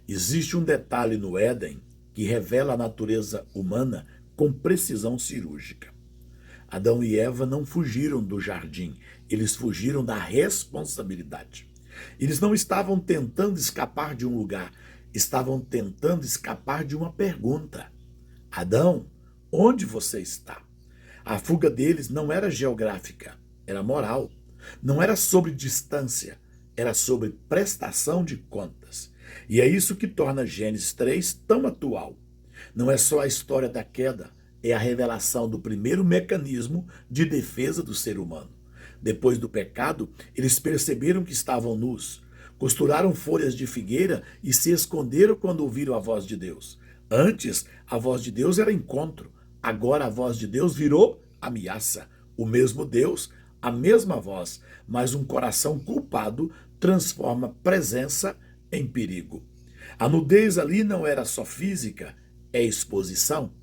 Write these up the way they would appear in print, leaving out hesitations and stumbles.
Existe um detalhe no Éden que revela a natureza humana com precisão cirúrgica. Adão e Eva não fugiram do jardim, eles fugiram da responsabilidade. Eles não estavam tentando escapar de um lugar, estavam tentando escapar de uma pergunta. Adão, onde você está? A fuga deles não era geográfica, era moral. Não era sobre distância, era sobre prestação de contas. E é isso que torna Gênesis 3 tão atual. Não é só a história da queda, é a revelação do primeiro mecanismo de defesa do ser humano. Depois do pecado, eles perceberam que estavam nus, costuraram folhas de figueira e se esconderam quando ouviram a voz de Deus. Antes, a voz de Deus era encontro, agora a voz de Deus virou ameaça. O mesmo Deus, a mesma voz, mas um coração culpado transforma presença em perigo. A nudez ali não era só física, é exposição.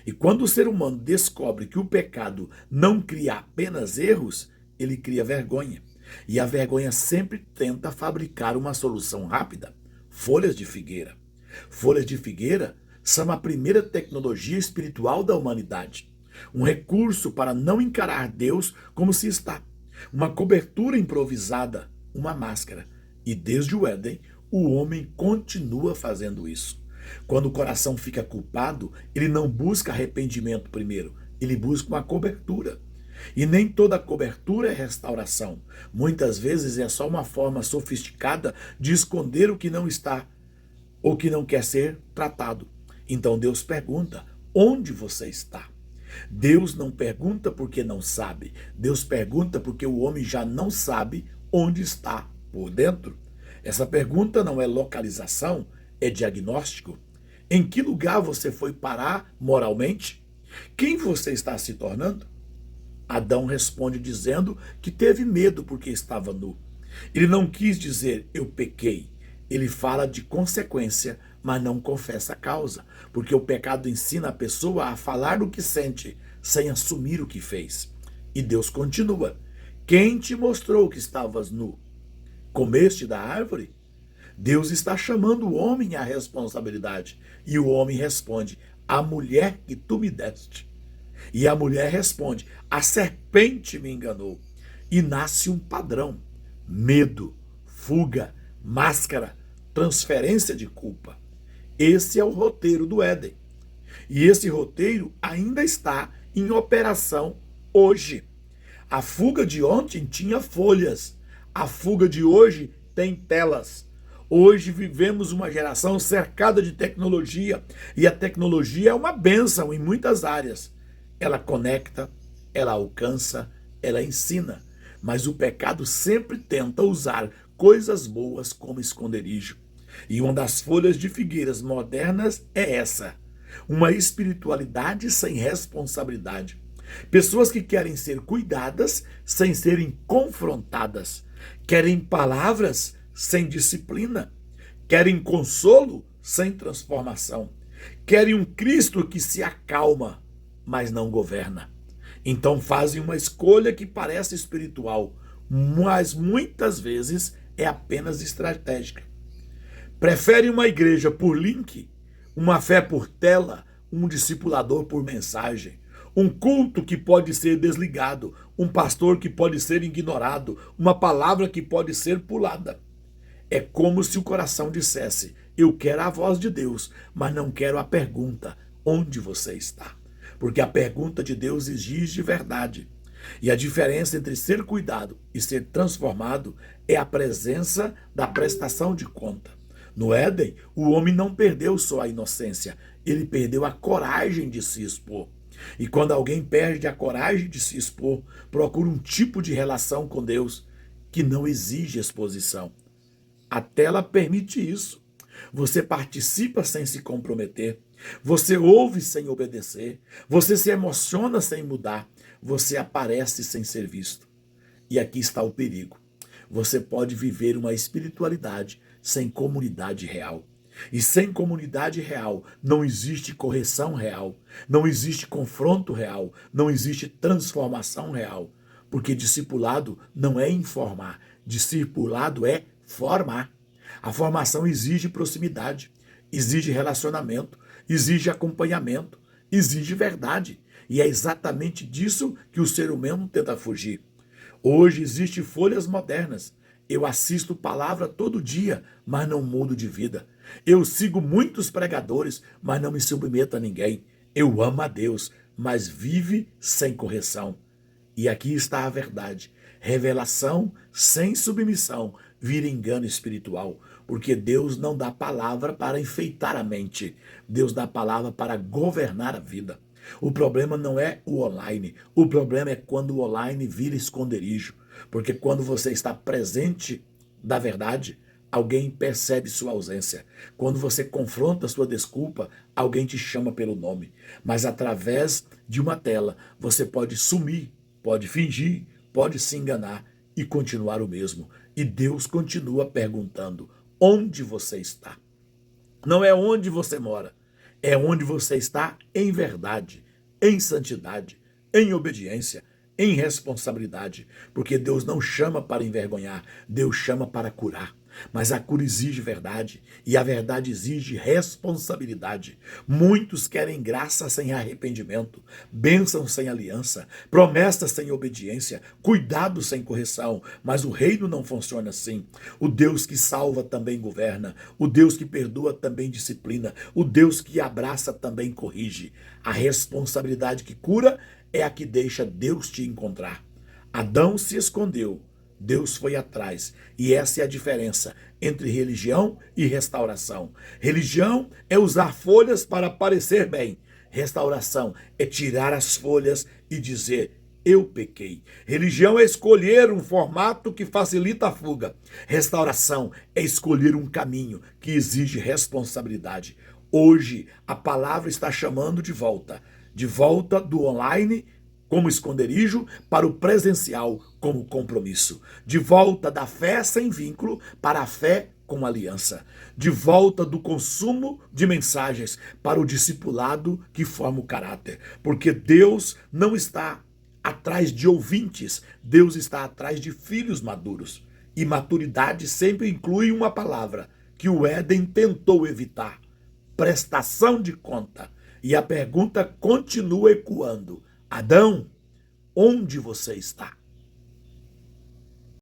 E quando o ser humano descobre que o pecado não cria apenas erros, ele cria vergonha. E a vergonha sempre tenta fabricar uma solução rápida. Folhas de figueira. Folhas de figueira são a primeira tecnologia espiritual da humanidade. Um recurso para não encarar Deus como se está. Uma cobertura improvisada, uma máscara. E desde o Éden, o homem continua fazendo isso. Quando o coração fica culpado, ele não busca arrependimento primeiro, ele busca uma cobertura. E nem toda cobertura é restauração. Muitas vezes é só uma forma sofisticada de esconder o que não está ou que não quer ser tratado. Então Deus pergunta: onde você está? Deus não pergunta porque não sabe. Deus pergunta porque o homem já não sabe onde está por dentro. Essa pergunta não é localização, é diagnóstico. Em que lugar você foi parar moralmente? Quem você está se tornando? Adão responde dizendo que teve medo porque estava nu. Ele não quis dizer eu pequei. Ele fala de consequência, mas não confessa a causa, porque o pecado ensina a pessoa a falar do que sente, sem assumir o que fez. E Deus continua: quem te mostrou que estavas nu? Comeste da árvore? Deus está chamando o homem à responsabilidade. E o homem responde: a mulher que tu me deste. E a mulher responde: a serpente me enganou. E nasce um padrão: medo, fuga, máscara, transferência de culpa. Esse é o roteiro do Éden. E esse roteiro ainda está em operação hoje. A fuga de ontem tinha folhas. A fuga de hoje tem telas. Hoje vivemos uma geração cercada de tecnologia. E a tecnologia é uma bênção em muitas áreas. Ela conecta, ela alcança, ela ensina. Mas o pecado sempre tenta usar coisas boas como esconderijo. E uma das folhas de figueiras modernas é essa: uma espiritualidade sem responsabilidade. Pessoas que querem ser cuidadas sem serem confrontadas. Querem palavras sem disciplina. Querem consolo sem transformação. Querem um Cristo que se acalma, mas não governa. Então fazem uma escolha que parece espiritual, mas muitas vezes é apenas estratégica. Preferem uma igreja por link, uma fé por tela, um discipulador por mensagem, um culto que pode ser desligado, um pastor que pode ser ignorado, uma palavra que pode ser pulada. É como se o coração dissesse: eu quero a voz de Deus, mas não quero a pergunta: onde você está? Porque a pergunta de Deus exige verdade. E a diferença entre ser cuidado e ser transformado é a presença da prestação de conta. No Éden, o homem não perdeu só a inocência, ele perdeu a coragem de se expor. E quando alguém perde a coragem de se expor, procura um tipo de relação com Deus que não exige exposição. A tela permite isso. Você participa sem se comprometer. Você ouve sem obedecer. Você se emociona sem mudar. Você aparece sem ser visto. E aqui está o perigo. Você pode viver uma espiritualidade sem comunidade real. E sem comunidade real não existe correção real, não existe confronto real, não existe transformação real. Porque discipulado não é informar, discipulado é formar. A formação exige proximidade, exige relacionamento, exige acompanhamento, exige verdade. E é exatamente disso que o ser humano tenta fugir. Hoje existem folhas modernas. Eu assisto palavra todo dia, mas não mudo de vida. Eu sigo muitos pregadores, mas não me submeto a ninguém. Eu amo a Deus, mas vive sem correção. E aqui está a verdade. Revelação sem submissão vira engano espiritual, porque Deus não dá palavra para enfeitar a mente. Deus dá palavra para governar a vida. O problema não é o online, o problema é quando o online vira esconderijo, porque quando você está presente da verdade, alguém percebe sua ausência. Quando você confronta sua desculpa, alguém te chama pelo nome. Mas através de uma tela, você pode sumir, pode fingir, pode se enganar e continuar o mesmo. E Deus continua perguntando: onde você está? Não é onde você mora, é onde você está em verdade, em santidade, em obediência, em responsabilidade. Porque Deus não chama para envergonhar, Deus chama para curar. Mas a cura exige verdade, e a verdade exige responsabilidade. Muitos querem graça sem arrependimento, bênção sem aliança, promessas sem obediência, cuidado sem correção, mas o reino não funciona assim. O Deus que salva também governa, o Deus que perdoa também disciplina, o Deus que abraça também corrige. A responsabilidade que cura é a que deixa Deus te encontrar. Adão se escondeu, Deus foi atrás. E essa é a diferença entre religião e restauração. Religião é usar folhas para parecer bem. Restauração é tirar as folhas e dizer: eu pequei. Religião é escolher um formato que facilita a fuga. Restauração é escolher um caminho que exige responsabilidade. Hoje, a palavra está chamando de volta do online como esconderijo para o presencial como compromisso. De volta da fé sem vínculo para a fé com aliança. De volta do consumo de mensagens para o discipulado que forma o caráter. Porque Deus não está atrás de ouvintes, Deus está atrás de filhos maduros. E maturidade sempre inclui uma palavra que o Éden tentou evitar: prestação de conta. E a pergunta continua ecoando: Adão, onde você está?